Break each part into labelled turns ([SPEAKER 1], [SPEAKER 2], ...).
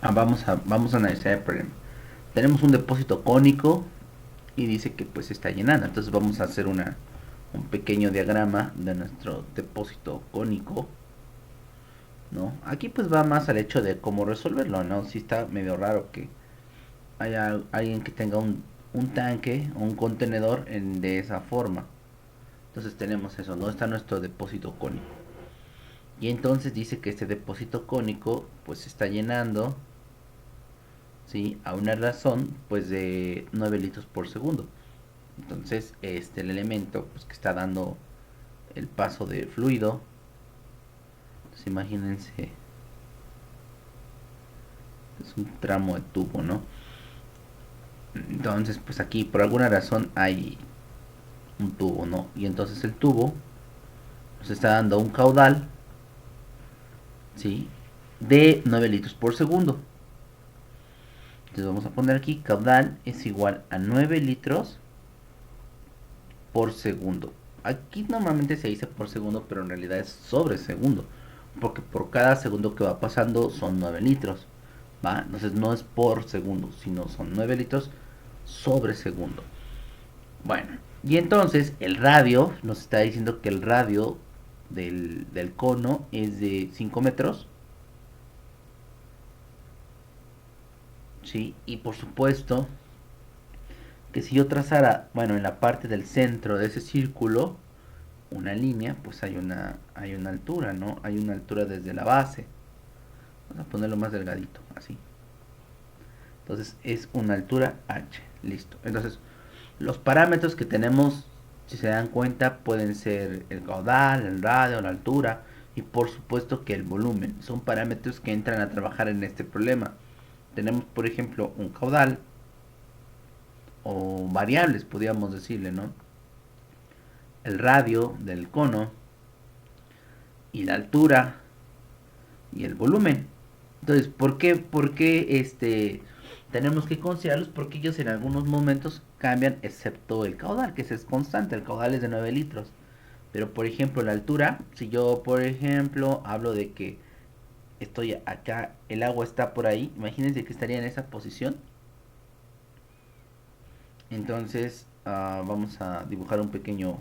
[SPEAKER 1] Vamos a analizar el problema. Tenemos un depósito cónico y dice que pues se está llenando. Entonces vamos a hacer un pequeño diagrama de nuestro depósito cónico, ¿no? Aquí pues va más al hecho de cómo resolverlo, ¿no? Si está medio raro que haya alguien que tenga un tanque o un contenedor de esa forma. Entonces tenemos eso, ¿no? Está nuestro depósito cónico. Y entonces dice que este depósito cónico pues se está llenando, ¿sí? A una razón pues de 9 litros por segundo. Entonces el elemento pues, que está dando el paso de fluido, entonces imagínense, es un tramo de tubo, ¿no? Entonces pues aquí por alguna razón hay un tubo, ¿no? Y entonces el tubo nos está dando un caudal, ¿sí? De 9 litros por segundo. Entonces vamos a poner aquí caudal es igual a 9 litros por segundo. Aquí normalmente se dice por segundo, pero en realidad es sobre segundo, porque por cada segundo que va pasando son 9 litros, ¿va? Entonces no es por segundo, sino son 9 litros sobre segundo. Bueno, y entonces el radio nos está diciendo que el radio del cono es de 5 metros, ¿sí? Y por supuesto que si yo trazara, bueno, en la parte del centro de ese círculo, una línea, pues hay una altura, ¿no? Hay una altura desde la base. Vamos a ponerlo más delgadito, así. Entonces es una altura h, listo. Entonces los parámetros que tenemos, si se dan cuenta, pueden ser el caudal, el radio, la altura y por supuesto que el volumen. Son parámetros que entran a trabajar en este problema. Tenemos, por ejemplo, un caudal o variables, podríamos decirle, ¿no? El radio del cono y la altura y el volumen. Entonces, ¿por qué tenemos que considerarlos? Porque ellos en algunos momentos cambian, excepto el caudal, que ese es constante, el caudal es de 9 litros. Pero, por ejemplo, la altura, si yo, por ejemplo, hablo de que estoy acá, el agua está por ahí, imagínense que estaría en esa posición. Entonces, vamos a dibujar un pequeño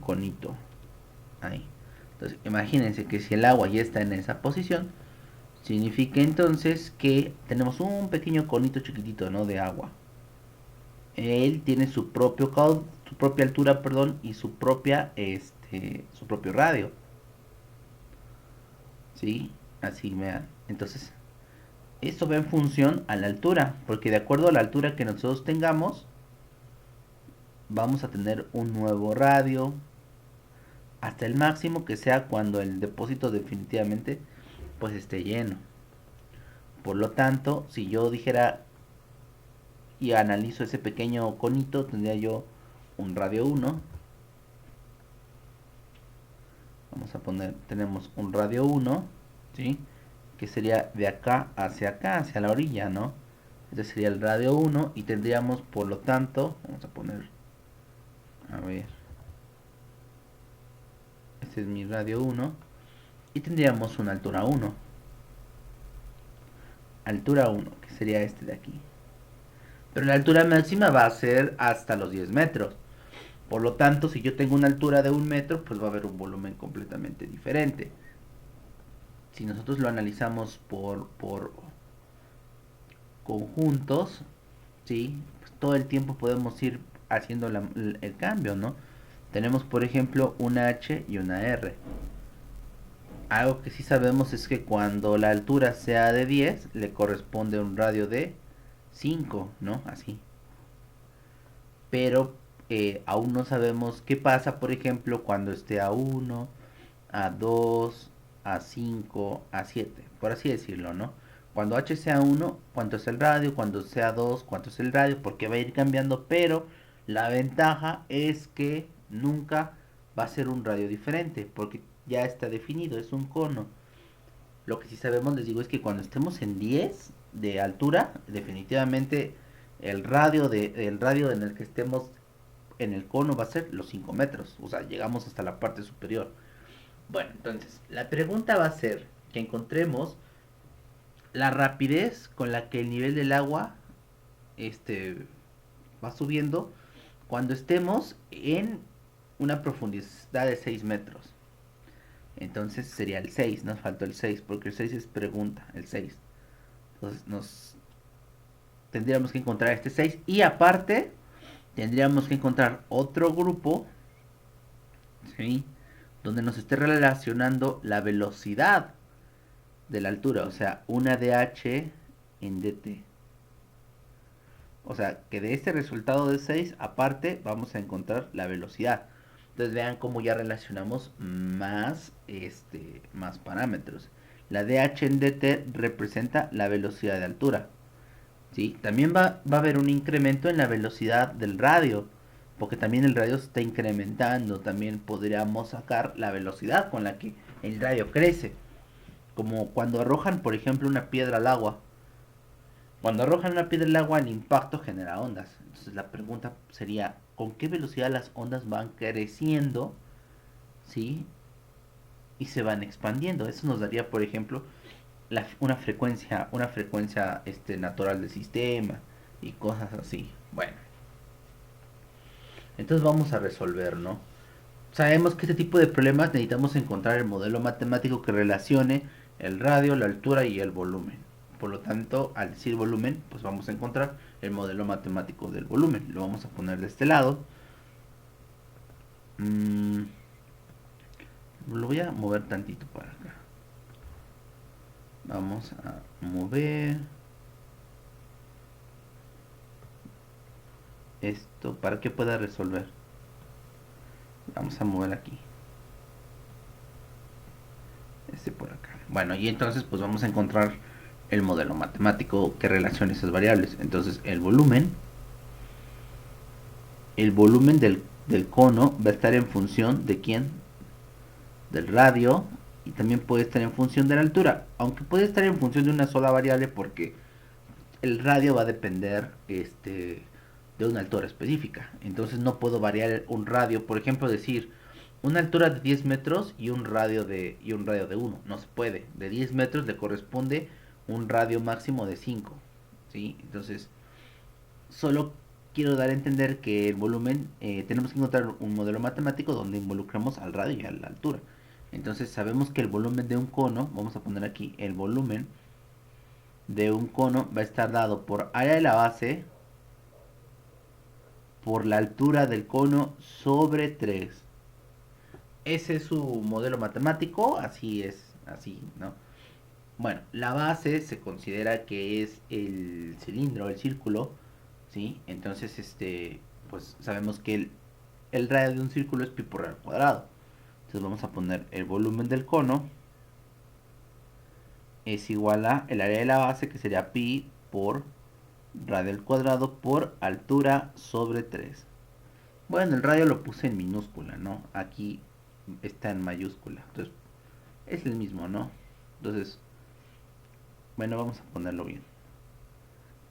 [SPEAKER 1] conito ahí. Entonces, imagínense que si el agua ya está en esa posición, significa entonces que tenemos un pequeño conito chiquitito, ¿no? De agua. Él tiene su propia altura, perdón, y su propio radio, ¿sí? Así vean. Entonces, esto va en función a la altura, porque de acuerdo a la altura que nosotros tengamos, vamos a tener un nuevo radio hasta el máximo que sea cuando el depósito definitivamente pues esté lleno. Por lo tanto, si yo dijera y analizo ese pequeño conito, tendría yo un radio uno. Vamos a poner, tenemos un radio uno, ¿sí? Que sería de acá, hacia la orilla, ¿no? Este sería el radio uno y tendríamos, por lo tanto, vamos a poner, a ver, este es mi radio uno y tendríamos una altura uno. Altura uno, que sería este de aquí. Pero la altura máxima va a ser hasta los 10 metros. Por lo tanto, si yo tengo una altura de un metro, pues va a haber un volumen completamente diferente. Si nosotros lo analizamos por conjuntos, ¿sí? Pues todo el tiempo podemos ir haciendo el cambio, ¿no? Tenemos, por ejemplo, una H y una R. Algo que sí sabemos es que cuando la altura sea de 10, le corresponde un radio de 5, ¿no? Así. Pero aún no sabemos qué pasa, por ejemplo, cuando esté a uno, a 2, a 5, a 7, por así decirlo, ¿no? Cuando h sea uno, cuánto es el radio, cuando sea 2, cuánto es el radio, porque va a ir cambiando, pero la ventaja es que nunca va a ser un radio diferente, porque ya está definido, es un cono. Lo que sí sabemos, les digo, es que cuando estemos en 10 de altura, definitivamente el radio en el que estemos en el cono va a ser los 5 metros, o sea, llegamos hasta la parte superior. Bueno, entonces, la pregunta va a ser que encontremos la rapidez con la que el nivel del agua va subiendo cuando estemos en una profundidad de 6 metros. Entonces sería el 6, nos faltó el 6 porque el 6 es pregunta, el 6. Entonces nos tendríamos que encontrar este 6 y aparte tendríamos que encontrar otro grupo, ¿sí? Donde nos esté relacionando la velocidad de la altura, o sea, una dh en dt. O sea, que de este resultado de 6, aparte, vamos a encontrar la velocidad. Entonces vean cómo ya relacionamos más parámetros. La dh en dt representa la velocidad de altura. ¿Sí? También va a haber un incremento en la velocidad del radio, porque también el radio se está incrementando. También podríamos sacar la velocidad con la que el radio crece. Como cuando arrojan, por ejemplo, una piedra al agua. Cuando arrojan una piedra al agua, el impacto genera ondas. Entonces la pregunta sería, ¿con qué velocidad las ondas van creciendo? ¿Sí? Y se van expandiendo. Eso nos daría, por ejemplo, una frecuencia natural del sistema y cosas así. Bueno, entonces vamos a resolver, ¿no? Sabemos que este tipo de problemas necesitamos encontrar el modelo matemático que relacione el radio, la altura y el volumen. Por lo tanto, al decir volumen, pues vamos a encontrar el modelo matemático del volumen. Lo vamos a poner de este lado. Lo voy a mover tantito para acá. Vamos a mover esto para que pueda resolver. Vamos a mover aquí. Por acá. Bueno, y entonces pues vamos a encontrar el modelo matemático que relaciona esas variables. Entonces el volumen del cono va a estar en función de quién, del radio, y también puede estar en función de la altura, aunque puede estar en función de una sola variable porque el radio va a depender de una altura específica. Entonces no puedo variar un radio, por ejemplo, decir una altura de 10 metros y un radio de 1. No se puede. De 10 metros le corresponde un radio máximo de 5. ¿Sí? Entonces, solo quiero dar a entender que el volumen, tenemos que encontrar un modelo matemático donde involucramos al radio y a la altura. Entonces sabemos que el volumen de un cono, vamos a poner aquí, el volumen de un cono va a estar dado por área de la base por la altura del cono sobre 3. Ese es su modelo matemático, así es, así, ¿no? Bueno, la base se considera que es el cilindro, el círculo, ¿sí? Entonces, pues sabemos que el radio de un círculo es pi por r al cuadrado. Entonces vamos a poner el volumen del cono es igual a el área de la base, que sería pi por radio al cuadrado por altura sobre 3. Bueno, el radio lo puse en minúscula, ¿no? Aquí está en mayúscula. Entonces, es el mismo, ¿no? Entonces, bueno, vamos a ponerlo bien.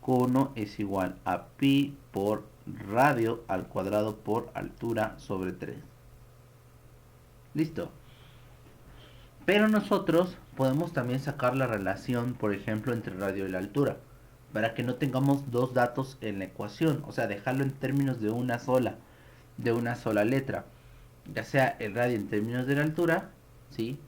[SPEAKER 1] Cono es igual a pi por radio al cuadrado por altura sobre 3. Listo. Pero nosotros podemos también sacar la relación, por ejemplo, entre radio y la altura, para que no tengamos dos datos en la ecuación, o sea, dejarlo en términos de una sola letra, ya sea el radio en términos de la altura, ¿sí?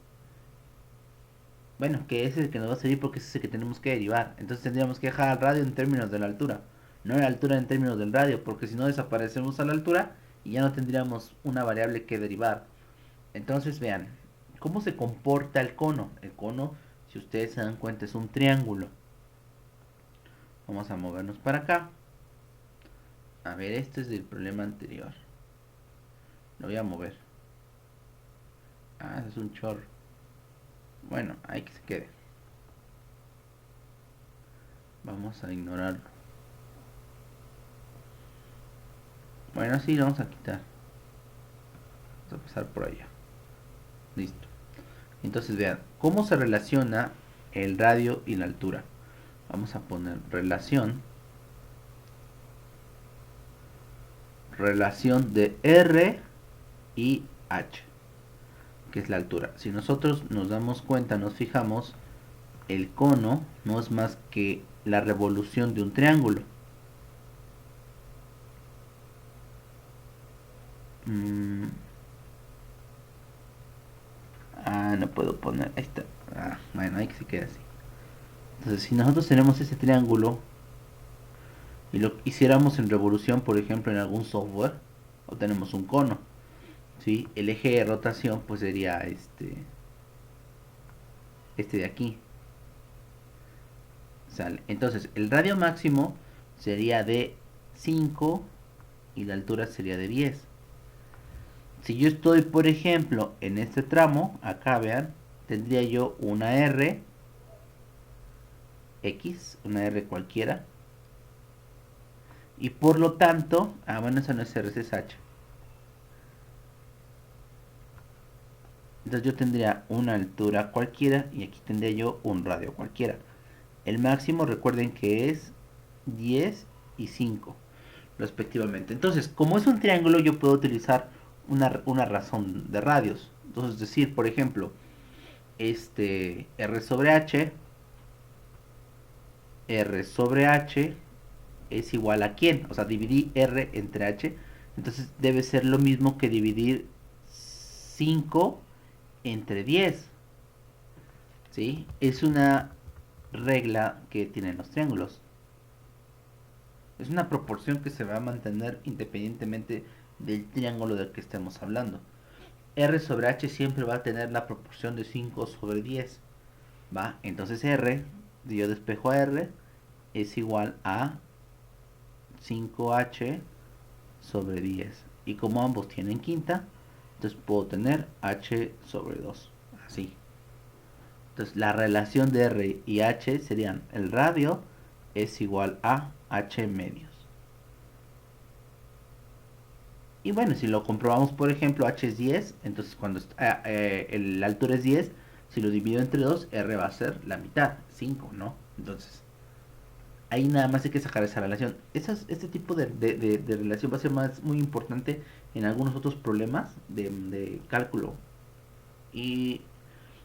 [SPEAKER 1] Bueno, que ese es el que nos va a servir porque ese es el que tenemos que derivar. Entonces tendríamos que dejar al radio en términos de la altura, no la altura en términos del radio, porque si no desaparecemos a la altura y ya no tendríamos una variable que derivar. Entonces vean, ¿cómo se comporta el cono? El cono, si ustedes se dan cuenta, es un triángulo. Vamos a movernos para acá. A ver, este es del problema anterior. Lo voy a mover. Es un chorro. Bueno, hay que se quede. Vamos a ignorarlo. Bueno, sí, lo vamos a quitar. Vamos a pasar por allá. Listo. Entonces vean, ¿cómo se relaciona el radio y la altura? Vamos a poner relación de R y H, que es la altura. Si nosotros nos damos cuenta, nos fijamos, el cono no es más que la revolución de un triángulo. Mm, no puedo poner. Ahí está. Bueno, hay que se quede así. Entonces, si nosotros tenemos ese triángulo y lo hiciéramos en revolución, por ejemplo, en algún software, obtenemos un cono. ¿Sí? El eje de rotación pues sería este de aquí. ¿Sale? Entonces, el radio máximo sería de 5 y la altura sería de 10. Si yo estoy, por ejemplo, en este tramo, acá vean, tendría yo una R X, una R cualquiera. Y por lo tanto, bueno, eso no es R, es H. Entonces yo tendría una altura cualquiera y aquí tendría yo un radio cualquiera. El máximo recuerden que es 10 y 5 respectivamente. Entonces, como es un triángulo, yo puedo utilizar una razón de radios. Entonces, decir, por ejemplo, R sobre H, R sobre H es igual a quién. O sea, dividí R entre H. Entonces debe ser lo mismo que dividir 5 entre 10. ¿Sí? Es una regla que tienen los triángulos. Es una proporción que se va a mantener independientemente del triángulo del que estemos hablando. R sobre H siempre va a tener la proporción de 5 sobre 10. ¿Va? Entonces R, si yo despejo a R, es igual a 5H sobre 10. Y como ambos tienen quinta, entonces puedo tener H sobre 2. Así. Entonces la relación de R y H serían el radio es igual a H medios. Y bueno, si lo comprobamos, por ejemplo, H es 10, entonces cuando la altura es 10, si lo divido entre 2, R va a ser la mitad, 5, ¿no? Entonces, ahí nada más hay que sacar esa relación. Este tipo de relación va a ser muy importante en algunos otros problemas de cálculo y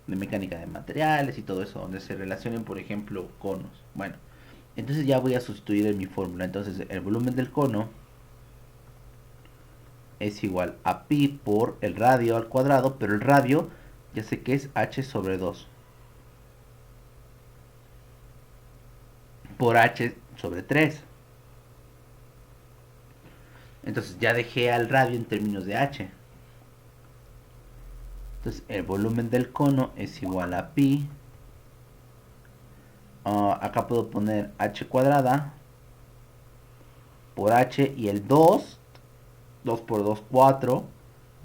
[SPEAKER 1] de mecánica de materiales y todo eso, donde se relacionen, por ejemplo, conos. Bueno, entonces ya voy a sustituir en mi fórmula. Entonces, el volumen del cono es igual a pi por el radio al cuadrado, pero el radio ya sé que es h sobre 2 por h sobre 3. Entonces ya dejé al radio en términos de h. Entonces el volumen del cono es igual a pi. Acá puedo poner h cuadrada por h y el 2. 2 por 2, 4.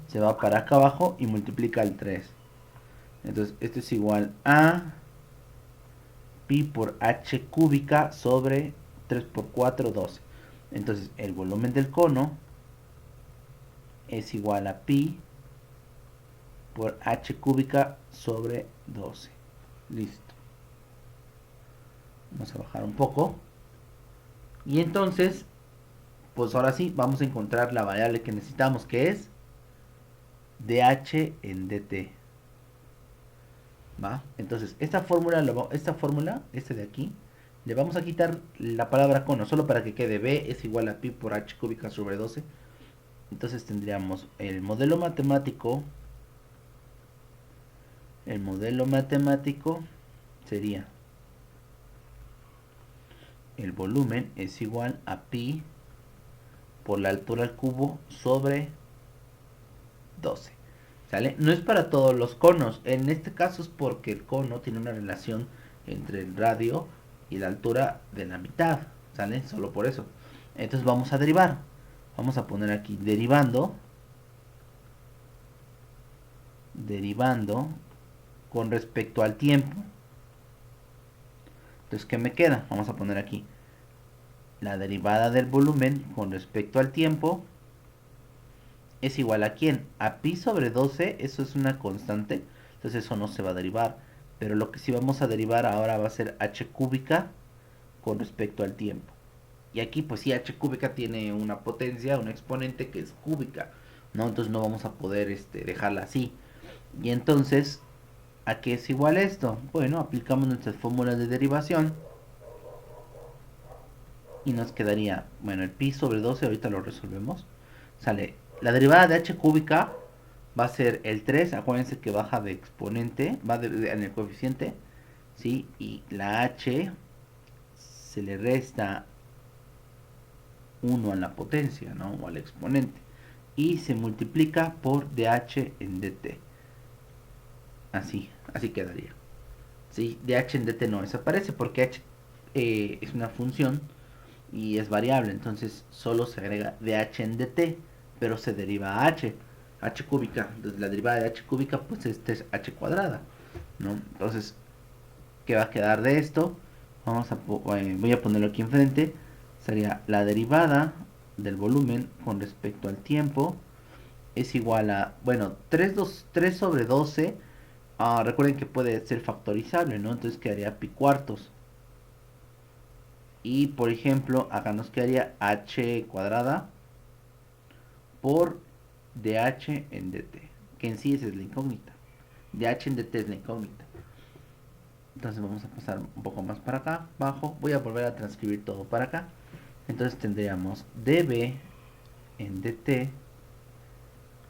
[SPEAKER 1] Se va para acá abajo y multiplica el 3. Entonces esto es igual a pi por h cúbica sobre 3 por 4, 12. Entonces el volumen del cono es igual a pi por h cúbica sobre 12. Listo. Vamos a bajar un poco. Y entonces, pues ahora sí, vamos a encontrar la variable que necesitamos, que es dh en dt. ¿Va? Entonces, esta fórmula, de aquí, le vamos a quitar la palabra cono, solo para que quede b es igual a pi por h cúbica sobre 12. Entonces tendríamos el modelo matemático. El modelo matemático sería el volumen es igual a pi por la altura al cubo sobre 12. ¿Sale? No es para todos los conos. En este caso es porque el cono tiene una relación entre el radio y la altura de la mitad. ¿Sale? Solo por eso. Entonces vamos a derivar. Vamos a poner aquí derivando. Derivando con respecto al tiempo. Entonces, ¿qué me queda? Vamos a poner aquí la derivada del volumen con respecto al tiempo es igual a ¿quién? A pi sobre 12, eso es una constante, entonces eso no se va a derivar. Pero lo que sí vamos a derivar ahora va a ser h cúbica con respecto al tiempo. Y aquí pues sí, h cúbica tiene una potencia, una exponente que es cúbica, ¿no? Entonces no vamos a poder dejarla así. Y entonces ¿A qué es igual esto? Bueno, aplicamos nuestras fórmulas de derivación y nos quedaría, bueno, el pi sobre 12, ahorita lo resolvemos. Sale, la derivada de h cúbica va a ser el 3, acuérdense que baja de exponente, va en el coeficiente, ¿sí? Y la h se le resta 1 a la potencia, ¿no? O al exponente. Y se multiplica por dh en dt. Así quedaría. ¿Sí? dh en dt no desaparece porque h es una función y es variable, entonces solo se agrega dh en dt, pero se deriva a h cúbica. Entonces la derivada de h cúbica, pues este es h cuadrada, ¿no? Entonces, ¿qué va a quedar de esto? Voy a ponerlo aquí enfrente. Sería la derivada del volumen con respecto al tiempo es igual a, bueno, 3 sobre 12. Recuerden que puede ser factorizable, ¿no? Entonces quedaría pi cuartos. Y por ejemplo, acá nos quedaría h cuadrada por dh en dt, que en sí esa es la incógnita. Dh en dt es la incógnita. Entonces vamos a pasar un poco más para acá, abajo. Voy a volver a transcribir todo para acá. Entonces tendríamos db en dt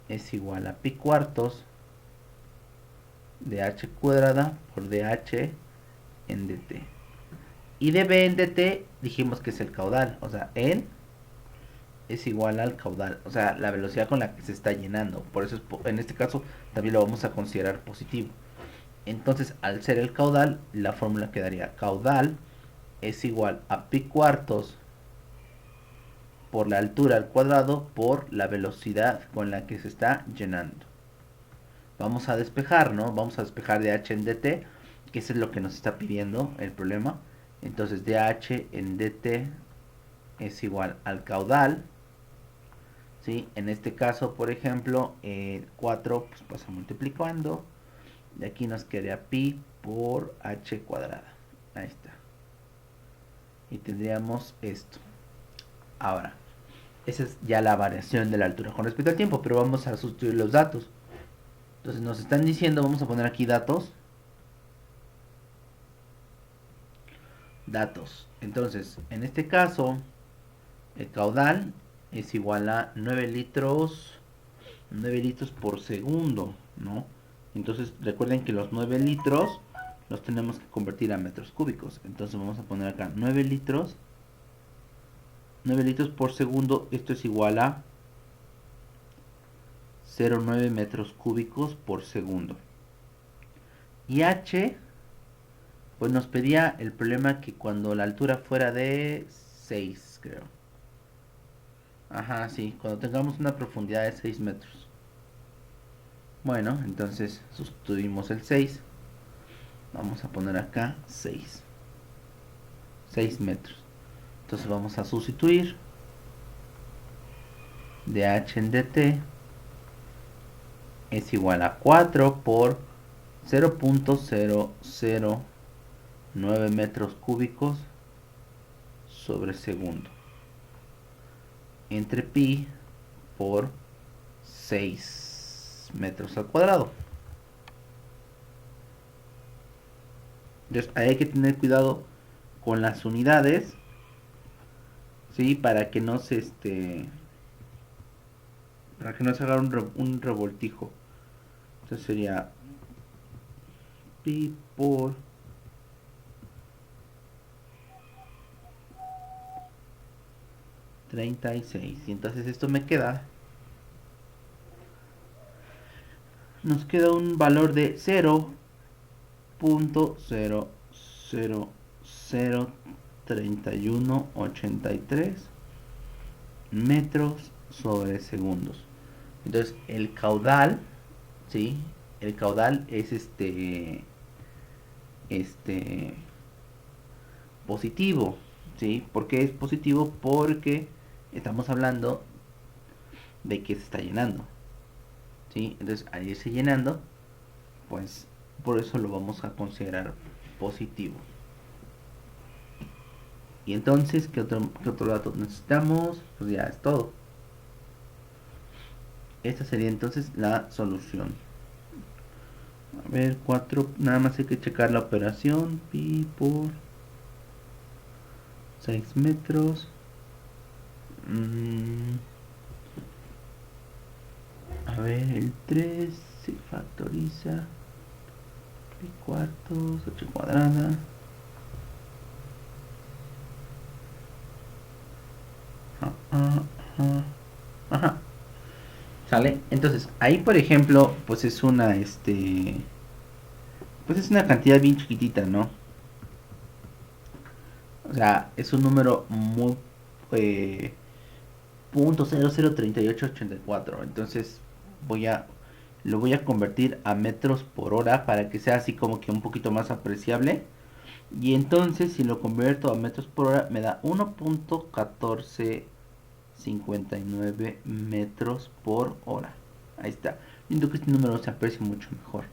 [SPEAKER 1] es igual a pi cuartos de h cuadrada por dh en dt. Y db en dt dijimos que es el caudal, o sea, en es igual al caudal, o sea, la velocidad con la que se está llenando. Por eso en este caso también lo vamos a considerar positivo. Entonces, al ser el caudal, la fórmula quedaría caudal es igual a pi cuartos por la altura al cuadrado por la velocidad con la que se está llenando. Vamos a despejar, ¿no? Vamos a despejar dh en dt, que eso es lo que nos está pidiendo el problema. Entonces dh en dt es igual al caudal, ¿sí? En este caso, por ejemplo, 4 pues pasa multiplicando. Y aquí nos quedaría pi por h cuadrada. Ahí está. Y tendríamos esto. Ahora, esa es ya la variación de la altura con respecto al tiempo, pero vamos a sustituir los datos. Entonces nos están diciendo, vamos a poner aquí datos. Datos. Entonces, en este caso, el caudal es igual a 9 litros por segundo, ¿no? Entonces, recuerden que los 9 litros los tenemos que convertir a metros cúbicos. Entonces, vamos a poner acá 9 litros por segundo. Esto es igual a 0,9 metros cúbicos por segundo. Y h, pues nos pedía el problema que cuando la altura fuera de 6, creo. Ajá, sí, cuando tengamos una profundidad de 6 metros. Bueno, entonces sustituimos el 6. Vamos a poner acá 6 metros. Entonces vamos a sustituir dh en dt es igual a 4 por 0,009 metros cúbicos sobre segundo entre pi por 6 metros al cuadrado. Entonces ahí hay que tener cuidado con las unidades, ¿sí? Para que no se haga un revoltijo. Entonces sería pi por 36. Y entonces esto nos queda un valor de 0.0003183 metros sobre segundos. Entonces el caudal, ¿sí? El caudal es positivo, ¿sí? ¿Por qué es positivo? Porque estamos hablando de que se está llenando, ¿sí? Entonces al irse llenando, pues por eso lo vamos a considerar positivo. Y entonces, qué otro dato necesitamos? Pues ya es todo. Esta sería entonces la solución. A ver, 4, nada más hay que checar la operación. Pi por 6 metros. A ver, el 3 se factoriza. Pi cuartos, 8 cuadrada. Ajá. ¿Sale? Entonces, ahí por ejemplo, pues es una, pues es una cantidad bien chiquitita, ¿no? O sea, es un número muy, eh, 0.003884. Entonces, voy a, lo voy a convertir a metros por hora para que sea así como que un poquito más apreciable. Y entonces, si lo convierto a metros por hora, me da 1.1459 metros por hora. Ahí está. Siento que este número se aprecia mucho mejor.